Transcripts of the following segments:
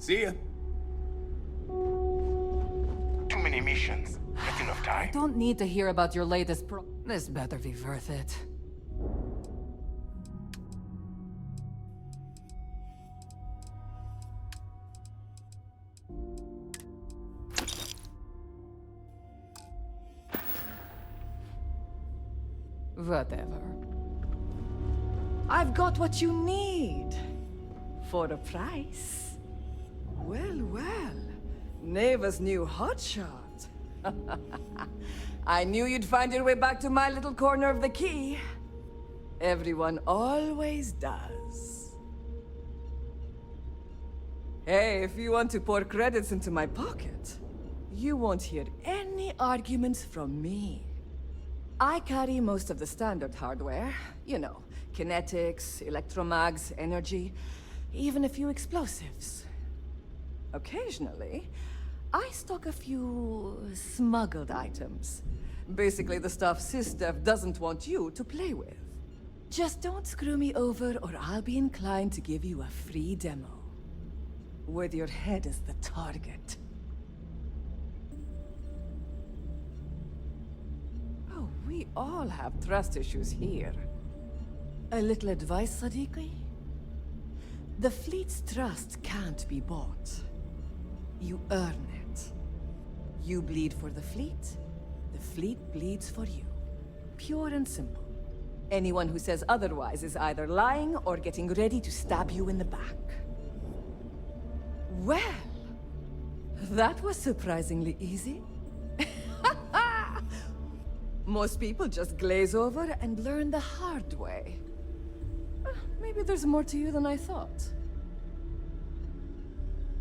See ya. Too many missions. Not enough time. Don't need to hear about your latest This better be worth it. Whatever. I've got what you need. For a price. Well, well. Neva's new hotshot. I knew you'd find your way back to my little corner of the key. Everyone always does. Hey, if you want to pour credits into my pocket, you won't hear any arguments from me. I carry most of the standard hardware. You know, kinetics, electromags, energy, even a few explosives. Occasionally, I stock a few smuggled items. Basically the stuff SysDev doesn't want you to play with. Just don't screw me over or I'll be inclined to give you a free demo. With your head as the target. Oh, we all have trust issues here. A little advice, Sadiqi? The fleet's trust can't be bought. You earn it. You bleed for the fleet bleeds for you. Pure and simple. Anyone who says otherwise is either lying or getting ready to stab you in the back. Well, that was surprisingly easy. Most people just glaze over and learn the hard way. Maybe there's more to you than I thought.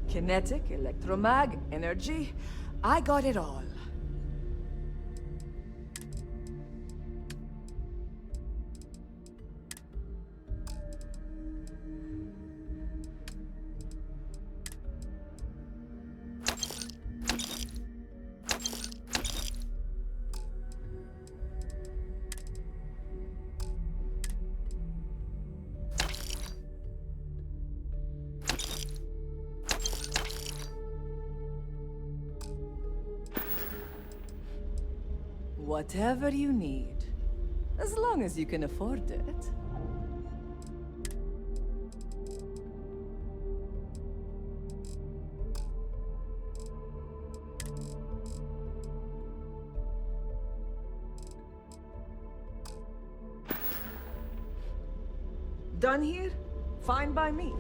Kinetic, electromag, energy. I got it all. Whatever you need, as long as you can afford it. Done here? Fine by me.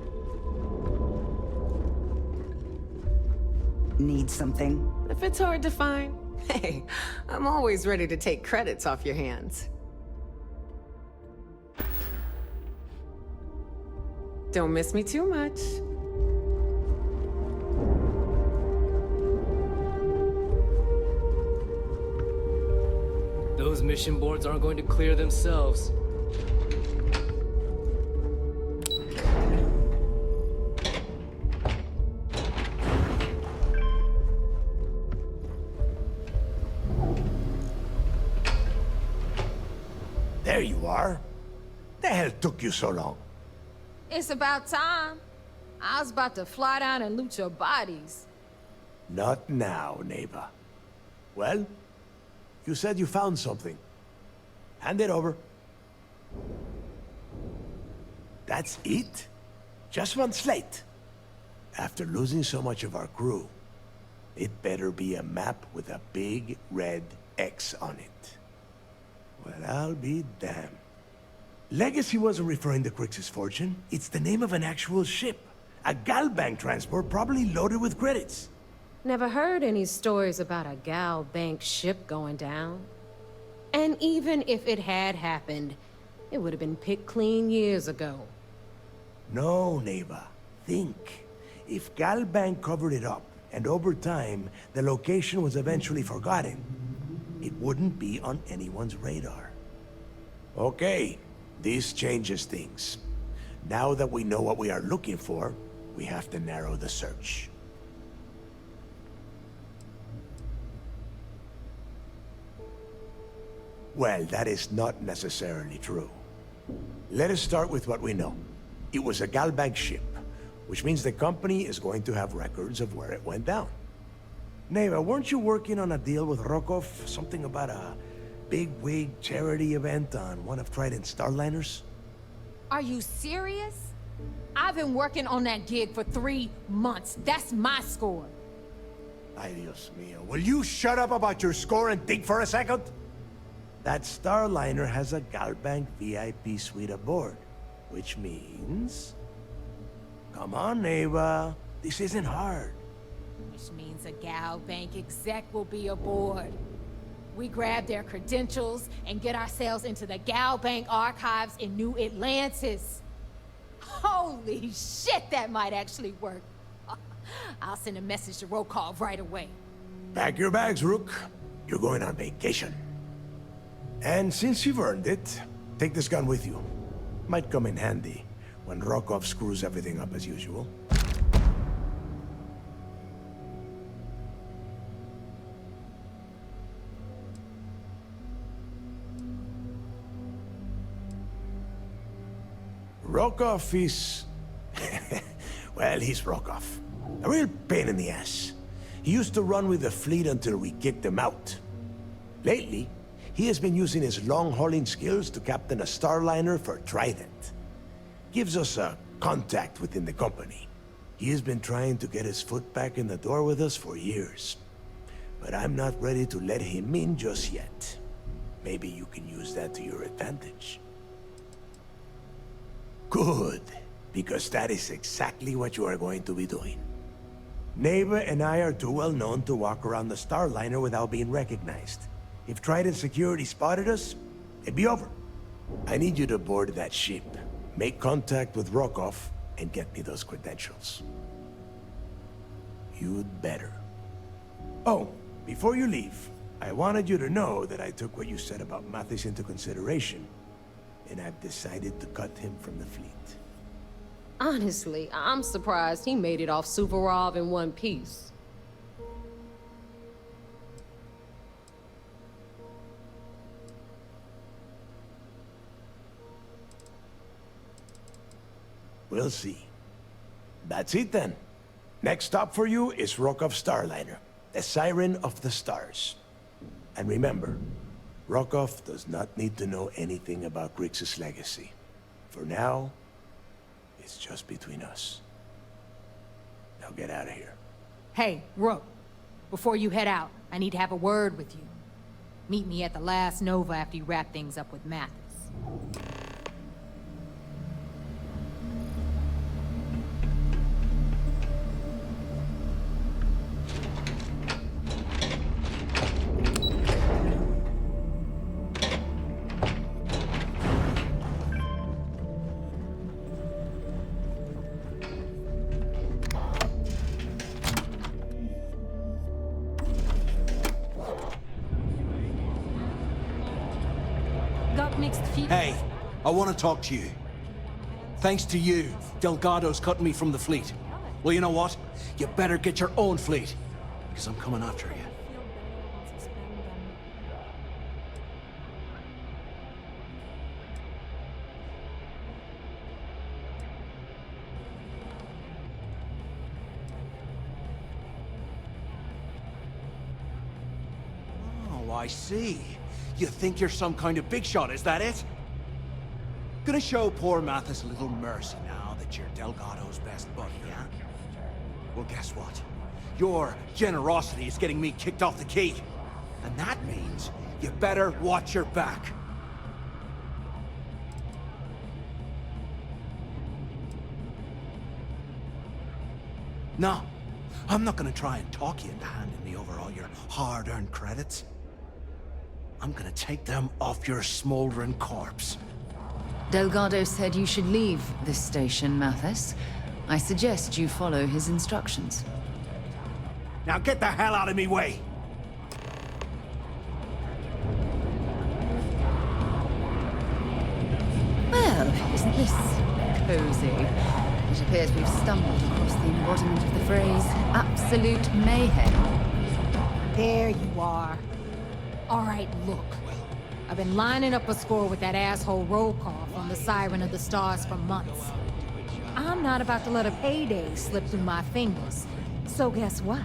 Need something? If it's hard to find, hey, I'm always ready to take credits off your hands. Don't miss me too much. Those mission boards aren't going to clear themselves. There you are. The hell took you so long? It's about time. I was about to fly down and loot your bodies. Not now, neighbor. Well, you said you found something. Hand it over. That's it? Just one slate? After losing so much of our crew, it better be a map with a big red X on it. Well, I'll be damned. Legacy wasn't referring to Crix's fortune. It's the name of an actual ship. A Galbank transport, probably loaded with credits. Never heard any stories about a Gal Bank ship going down. And even if it had happened, it would have been picked clean years ago. No, neighbor. Think. If Galbank covered it up, and over time, the location was eventually forgotten, it wouldn't be on anyone's radar. Okay, this changes things. Now that we know what we are looking for, we have to narrow the search. Well, that is not necessarily true. Let us start with what we know. It was a Galbank ship. which means the company is going to have records of where it went down. Neva, weren't you working on a deal with Rokov? Something about a big wig charity event on one of Trident's Starliners? Are you serious? I've been working on that gig for 3 months. That's my score. Ay, Dios mío. Will you shut up about your score and think for a second? That Starliner has a Galbank VIP suite aboard, which means... Come on, Neva. This isn't hard. Which means a Gal Bank exec will be aboard. We grab their credentials and get ourselves into the Gal Bank archives in New Atlantis. Holy shit, that might actually work. I'll send a message to Rokov right away. Pack your bags, Rook. You're going on vacation. And since you've earned it, take this gun with you. Might come in handy when Rokov screws everything up as usual. Rokov is... well, he's Rokov. A real pain in the ass. He used to run with the fleet until we kicked him out. Lately, he has been using his long-hauling skills to captain a Starliner for Trident. Gives us a contact within the company. He has been trying to get his foot back in the door with us for years. But I'm not ready to let him in just yet. Maybe you can use that to your advantage. Good, because that is exactly what you are going to be doing. Neva and I are too well known to walk around the Starliner without being recognized. If Trident security spotted us, it'd be over. I need you to board that ship, make contact with Rokov, and get me those credentials. You'd better. Oh, before you leave, I wanted you to know that I took what you said about Mathis into consideration, and I've decided to cut him from the fleet. Honestly, I'm surprised he made it off Suvorov in one piece. We'll see. That's it then. Next stop for you is Rokov Starliner, the Siren of the Stars. And remember, Rokov does not need to know anything about Grixis' legacy. For now, it's just between us. Now get out of here. Hey, Rook. Before you head out, I need to have a word with you. Meet me at the last Nova after you wrap things up with Mathis. Got mixed feelings. Hey, I want to talk to you. Thanks to you, Delgado's cutting me from the fleet. Well, you know what? You better get your own fleet, because I'm coming after you. Oh, I see. You think you're some kind of big shot, is that it? Gonna show poor Mathis a little mercy now that you're Delgado's best buddy, yeah? Well, guess what? Your generosity is getting me kicked off the key. And that means you better watch your back. No, I'm not gonna try and talk you into handing me over all your hard-earned credits. I'm gonna take them off your smoldering corpse. Delgado said you should leave this station, Mathis. I suggest you follow his instructions. Now get the hell out of me way! Well, isn't this cozy? It appears we've stumbled across the embodiment of the phrase, absolute mayhem. There you are. All right, look. I've been lining up a score with that asshole Rokov on the Siren of the Stars for months. I'm not about to let a payday slip through my fingers. So guess what?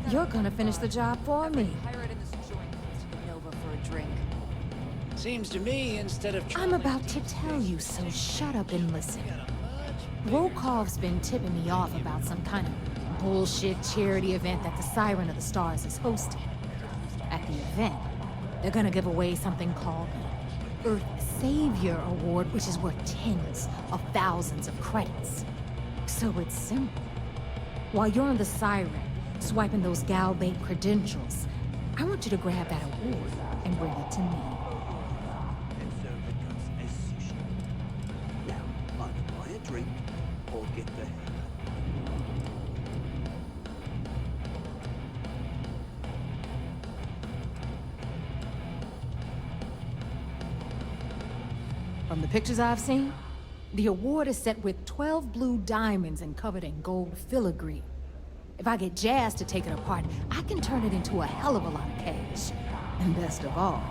You're gonna finish the job for me. Pirate in this joint wants to be Nova for a drink. Seems to me, instead of I'm about to tell you, so shut up and listen. Rokov's been tipping me off about some kind of bullshit charity event that the Siren of the Stars is hosting. At the event, they're gonna give away something called the Earth Savior Award, which is worth tens of thousands of credits. So it's simple. While you're on the Siren, swiping those Gal Bank credentials, I want you to grab that award and bring it to me. And serve the cuts as sushi. Now, either buy a drink or get the hell out. From the pictures I've seen, the award is set with 12 blue diamonds and covered in gold filigree. If I get Jazz to take it apart, I can turn it into a hell of a lot of cash. And best of all,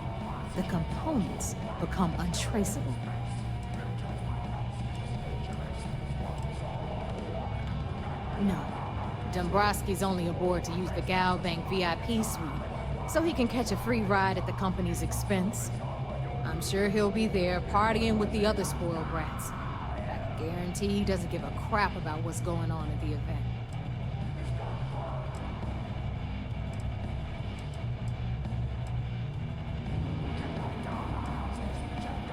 the components become untraceable. No, Dombrowski's only aboard to use the Gal Bank VIP suite, so he can catch a free ride at the company's expense. I'm sure he'll be there partying with the other spoiled brats. I guarantee he doesn't give a crap about what's going on at the event.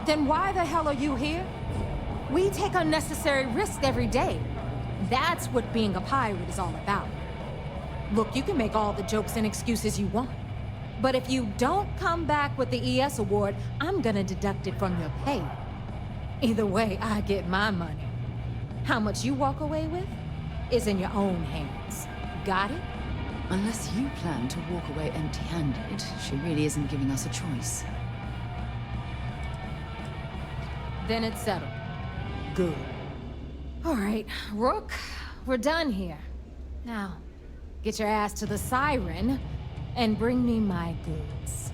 Then why the hell are you here? We take unnecessary risks every day. That's what being a pirate is all about. Look, you can make all the jokes and excuses you want. But if you don't come back with the ES award, I'm gonna deduct it from your pay. Either way, I get my money. How much you walk away with is in your own hands. Got it? Unless you plan to walk away empty-handed, she really isn't giving us a choice. Then it's settled. Good. All right, Rook, we're done here. Now, get your ass to the Siren and bring me my goods.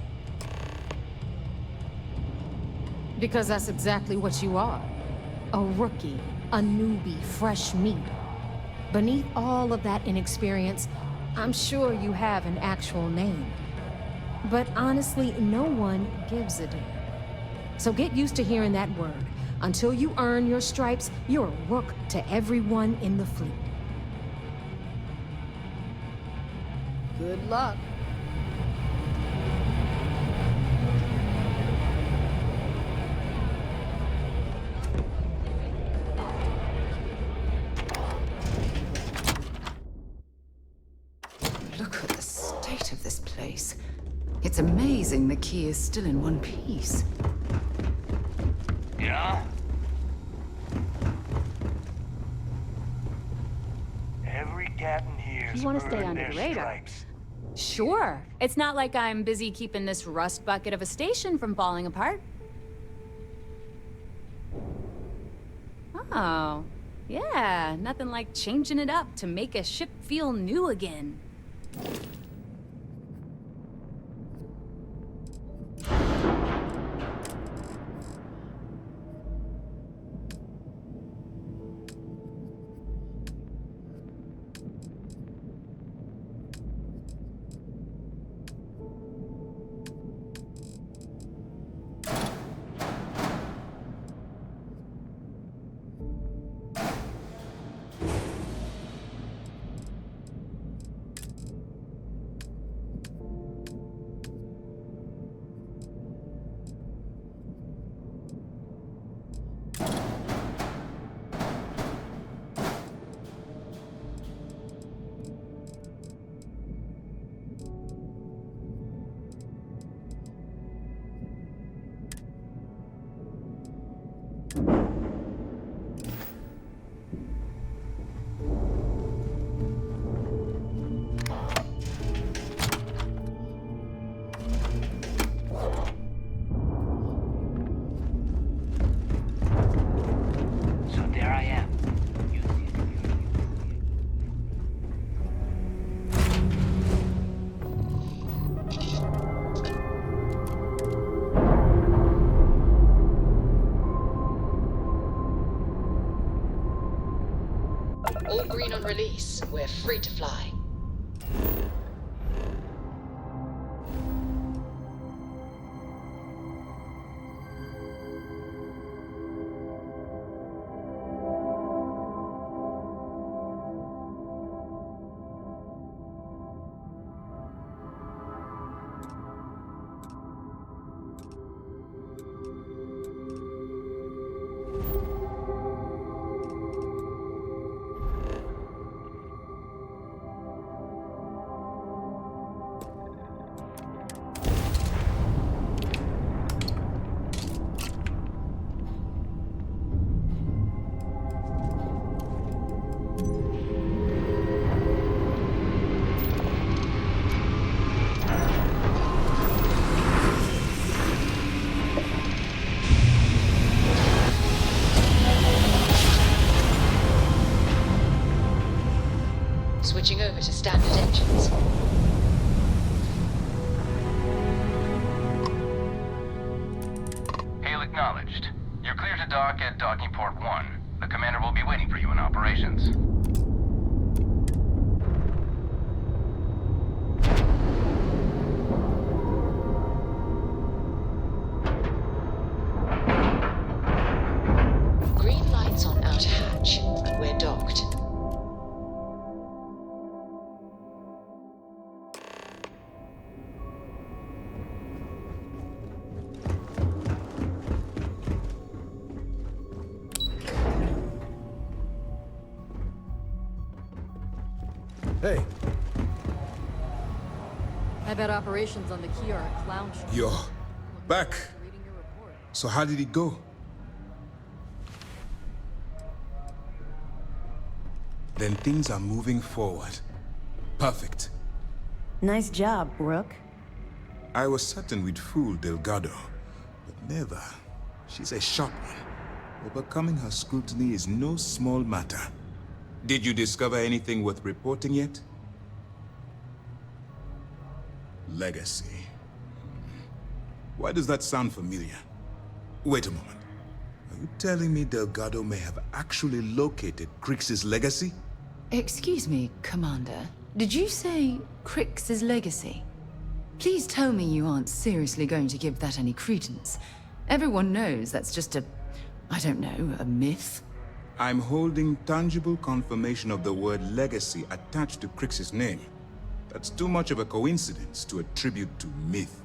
Because that's exactly what you are. A rookie, a newbie, fresh meat. Beneath all of that inexperience, I'm sure you have an actual name. But honestly, no one gives a damn. So get used to hearing that word. Until you earn your stripes, you're a rook to everyone in the fleet. Good luck. Look at the state of this place. It's amazing the key is still in one piece. Yeah? Every captain here You want to stay under the radar? Sure. It's not like I'm busy keeping this rust bucket of a station from falling apart. Oh, yeah. Nothing like changing it up to make a ship feel new again. release, we're free to fly. Switching over to standard engines. Hail acknowledged. You're clear to dock at docking port 1. The commander will be waiting for you in operations. Green lights on outer hatch. We're docked. Hey, I bet operations on the key are a clown show. Yo, back. Reading your report. So how did it go? Then things are moving forward. Perfect. Nice job, Rook. I was certain we'd fool Delgado, but never. She's a sharp one. Overcoming her scrutiny is no small matter. Did you discover anything worth reporting yet? Legacy. Why does that sound familiar? Wait a moment. Are you telling me Delgado may have actually located Crix's legacy? Excuse me, Commander. Did you say Crix's legacy? Please tell me you aren't seriously going to give that any credence. Everyone knows that's just I don't know, a myth. I'm holding tangible confirmation of the word legacy attached to Crix's name. That's too much of a coincidence to attribute to myth.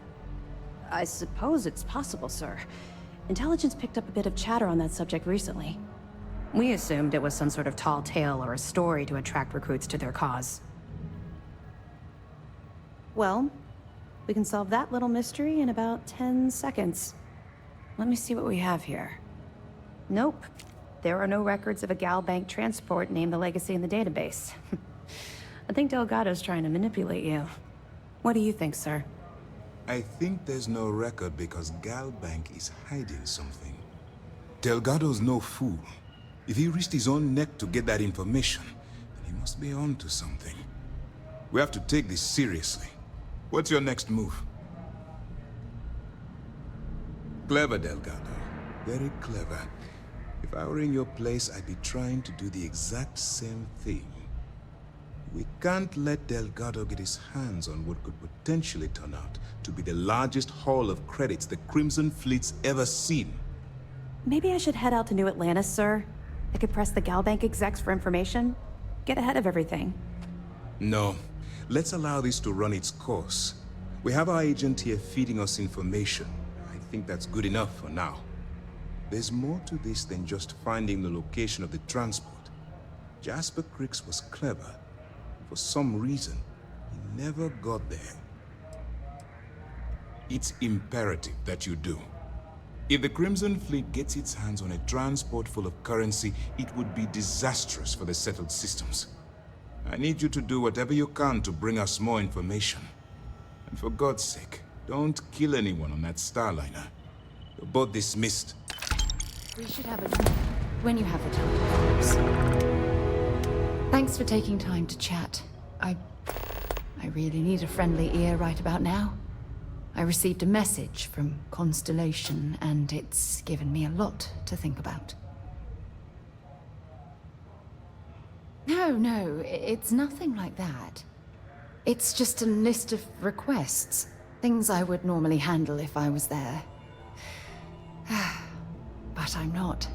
I suppose it's possible, sir. Intelligence picked up a bit of chatter on that subject recently. We assumed it was some sort of tall tale or a story to attract recruits to their cause. Well, we can solve that little mystery in about 10 seconds. Let me see what we have here. Nope. There are no records of a Gal Bank transport named the Legacy in the database. I think Delgado's trying to manipulate you. What do you think, sir? I think there's no record because Gal Bank is hiding something. Delgado's no fool. If he risked his own neck to get that information, then he must be on to something. We have to take this seriously. What's your next move? Clever, Delgado. Very clever. If I were in your place, I'd be trying to do the exact same thing. We can't let Delgado get his hands on what could potentially turn out to be the largest haul of credits the Crimson Fleet's ever seen. Maybe I should head out to New Atlantis, sir? I could press the Gal Bank execs for information. Get ahead of everything. No. Let's allow this to run its course. We have our agent here feeding us information. I think that's good enough for now. There's more to this than just finding the location of the transport. Jasper Crix was clever. For some reason, he never got there. It's imperative that you do. If the Crimson Fleet gets its hands on a transport full of currency, it would be disastrous for the settled systems. I need you to do whatever you can to bring us more information. And for God's sake, don't kill anyone on that Starliner. You're both dismissed. We should have it when you have the time, of course. Thanks for taking time to chat. I really need a friendly ear right about now. I received a message from Constellation, and it's given me a lot to think about. No, no, it's nothing like that. It's just a list of requests. Things I would normally handle if I was there. But I'm not.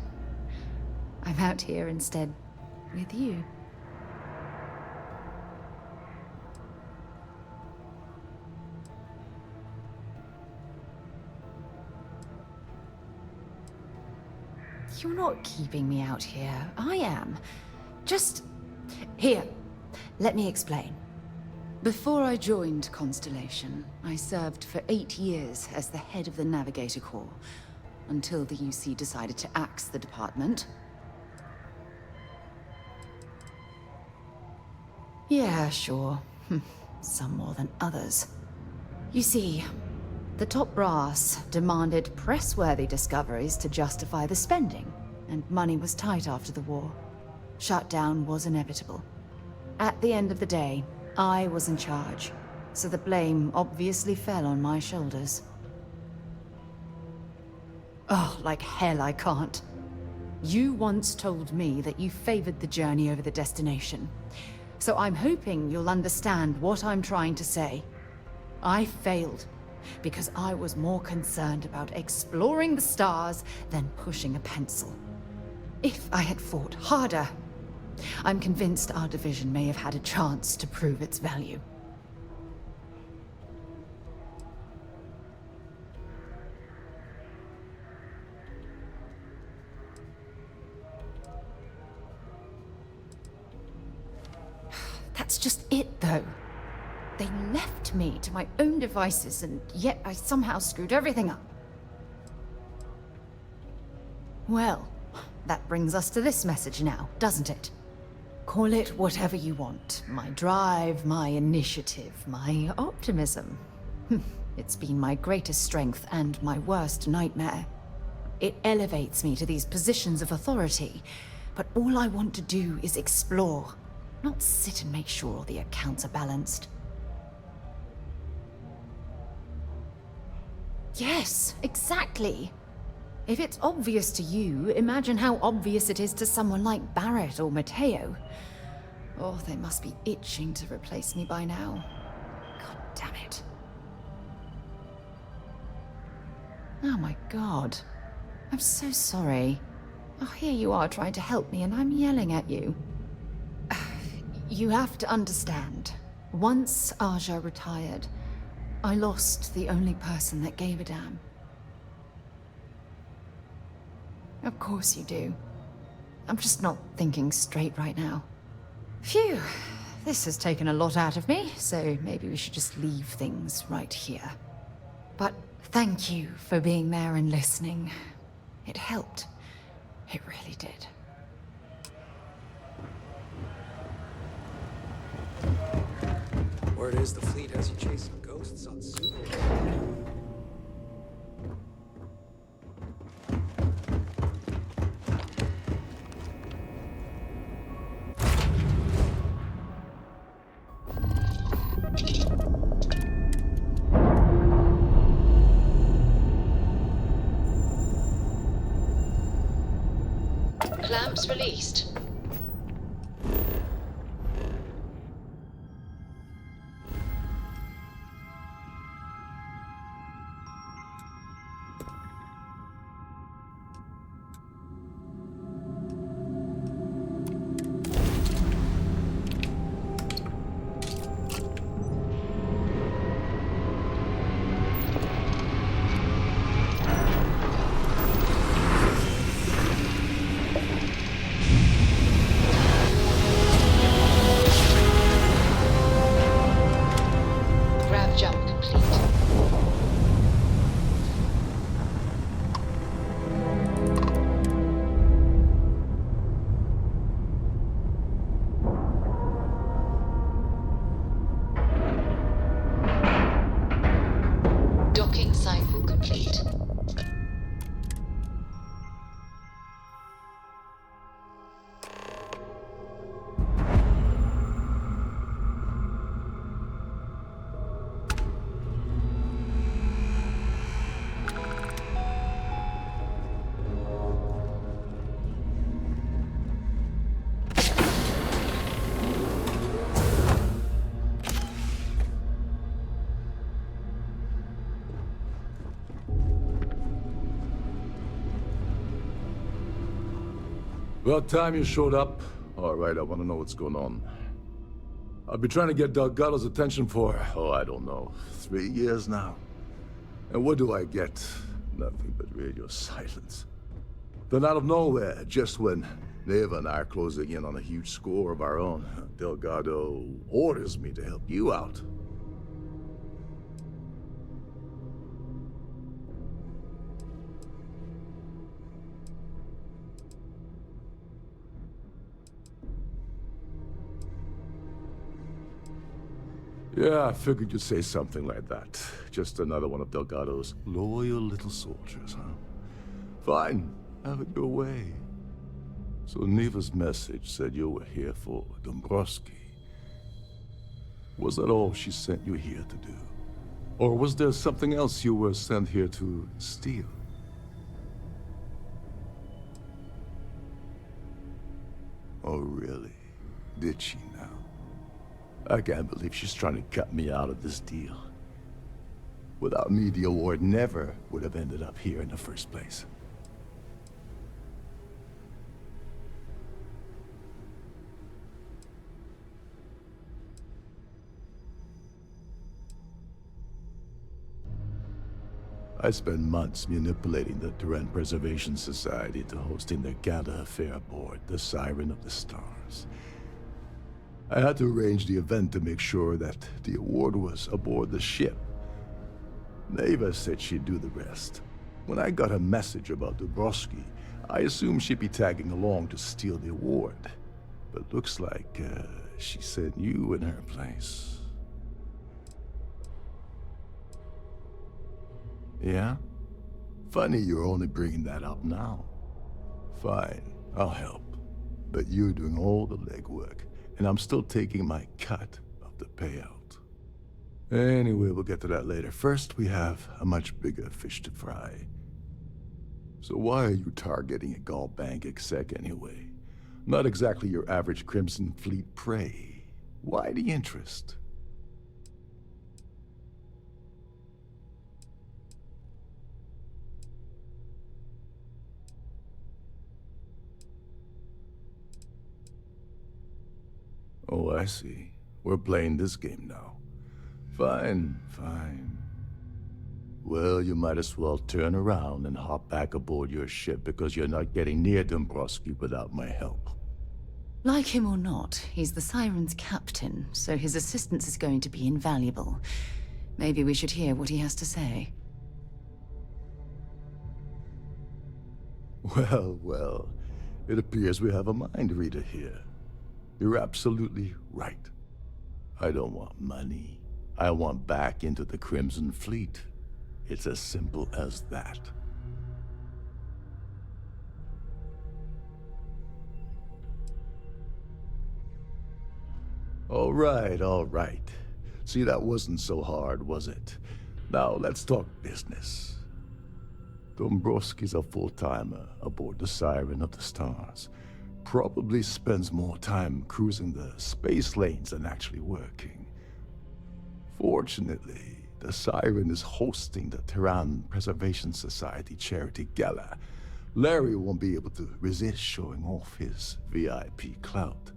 I'm out here instead with you. You're not keeping me out here. I am. Just... Here, let me explain. Before I joined Constellation, I served for 8 years as the head of the Navigator Corps, until the UC decided to axe the department. Yeah, sure. Some more than others. You see, the top brass demanded press-worthy discoveries to justify the spending, and money was tight after the war. Shutdown was inevitable. At the end of the day, I was in charge, so the blame obviously fell on my shoulders. Oh, like hell I can't. You once told me that you favored the journey over the destination, so I'm hoping you'll understand what I'm trying to say. I failed because I was more concerned about exploring the stars than pushing a pencil. If I had fought harder, I'm convinced our division may have had a chance to prove its value. That's just it, though. They left me to my own devices, and yet I somehow screwed everything up. Well, that brings us to this message now, doesn't it? Call it whatever you want. My drive, my initiative, my optimism. It's been my greatest strength and my worst nightmare. It elevates me to these positions of authority, but all I want to do is explore, not sit and make sure all the accounts are balanced. Yes, exactly. If it's obvious to you, imagine how obvious it is to someone like Barrett or Mateo. Oh, they must be itching to replace me by now. God damn it. Oh my god. I'm so sorry. Oh, here you are trying to help me and I'm yelling at you. You have to understand. Once Aja retired, I lost the only person that gave a damn. Of course you do. I'm just not thinking straight right now. Phew, this has taken a lot out of me, so maybe we should just leave things right here. But thank you for being there and listening. It helped. It really did. Word is the fleet has you chasing ghosts on Sulu. Clamps released. About time you showed up. All right, I want to know what's going on. I've been trying to get Delgado's attention for, oh, I don't know, 3 years now. And what do I get? Nothing but radio silence. Then out of nowhere, just when Neva and I are closing in on a huge score of our own, Delgado orders me to help you out. Yeah, I figured you'd say something like that. Just another one of Delgado's loyal little soldiers, huh? Fine, have it your way. So Neva's message said you were here for Dombrowski. Was that all she sent you here to do? Or was there something else you were sent here to steal? Oh, really? Did she now? I can't believe she's trying to cut me out of this deal. Without me, the award never would have ended up here in the first place. I spent months manipulating the Terran Preservation Society into hosting the gala affair aboard the Siren of the Stars. I had to arrange the event to make sure that the award was aboard the ship. Neva said she'd do the rest. When I got a message about Dombrowski, I assumed she'd be tagging along to steal the award. But looks like she sent you in her place. Yeah? Funny you're only bringing that up now. Fine, I'll help. But you're doing all the legwork, and I'm still taking my cut of the payout. Anyway, we'll get to that later. First, we have a much bigger fish to fry. So why are you targeting a Gaul Bank exec anyway? Not exactly your average Crimson Fleet prey. Why the interest? Oh, I see. We're playing this game now. Fine, fine. Well, you might as well turn around and hop back aboard your ship because you're not getting near Dombrowski without my help. Like him or not, he's the Siren's captain, so his assistance is going to be invaluable. Maybe we should hear what he has to say. Well, well. It appears we have a mind reader here. You're absolutely right. I don't want money. I want back into the Crimson Fleet. It's as simple as that. All right. See, that wasn't so hard, was it? Now, let's talk business. Dombrowski's a full-timer aboard the Siren of the Stars. Probably spends more time cruising the space lanes than actually working. Fortunately, the Siren is hosting the Terran Preservation Society charity gala. Larry won't be able to resist showing off his VIP clout.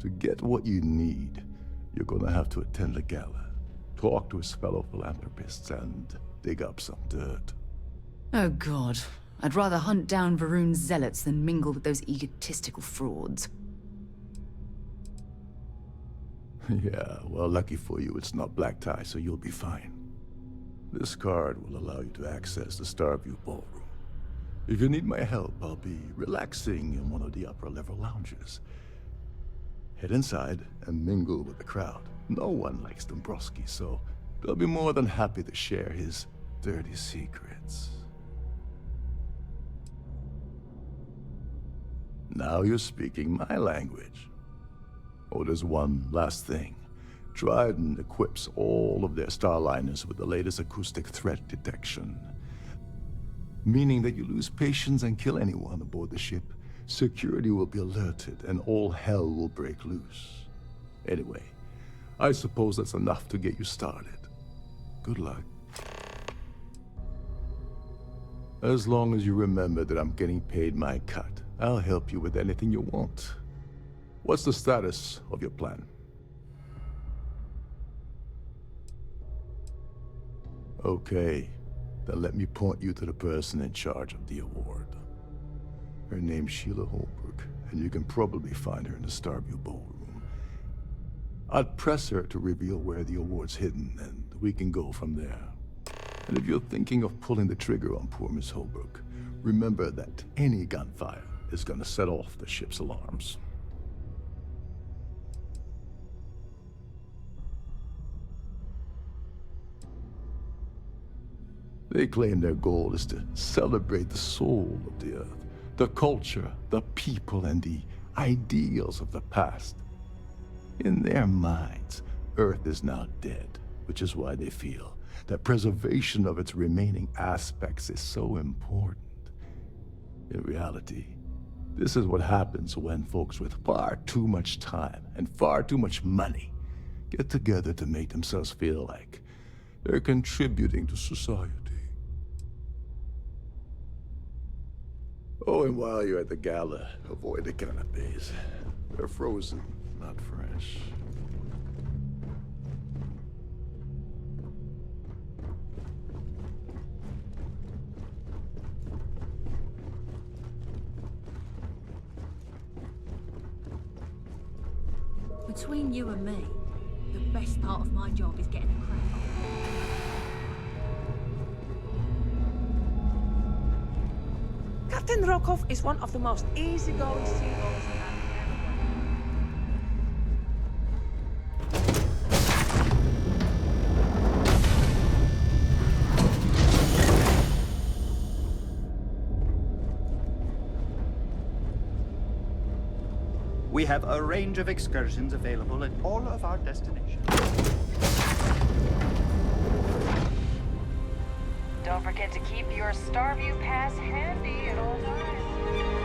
To get what you need, you're gonna have to attend the gala, talk to his fellow philanthropists, and dig up some dirt. Oh god. I'd rather hunt down Varun's zealots than mingle with those egotistical frauds. Yeah, well, lucky for you, it's not black tie, so you'll be fine. This card will allow you to access the Starfield ballroom. If you need my help, I'll be relaxing in one of the upper-level lounges. Head inside and mingle with the crowd. No one likes Dombrowski, so they'll be more than happy to share his dirty secrets. Now you're speaking my language. Oh, there's one last thing. Dryden equips all of their starliners with the latest acoustic threat detection. Meaning that you lose patience and kill anyone aboard the ship, security will be alerted and all hell will break loose. Anyway, I suppose that's enough to get you started. Good luck. As long as you remember that I'm getting paid my cut, I'll help you with anything you want. What's the status of your plan? Okay, then let me point you to the person in charge of the award. Her name's Sheila Holbrook, and you can probably find her in the Starfield ballroom. I'd press her to reveal where the award's hidden, and we can go from there. And if you're thinking of pulling the trigger on poor Miss Holbrook, remember that any gunfire is gonna set off the ship's alarms. They claim their goal is to celebrate the soul of the Earth, the culture, the people, and the ideals of the past. In their minds, Earth is now dead, which is why they feel that preservation of its remaining aspects is so important. In reality, this is what happens when folks with far too much time and far too much money get together to make themselves feel like they're contributing to society. Oh, and while you're at the gala, avoid the canapes. They're frozen, not fresh. Between you and me, the best part of my job is getting a crack on. Captain Rokov is one of the most easygoing seagoers around. We have a range of excursions available at all of our destinations. Don't forget to keep your Starview Pass handy at all times.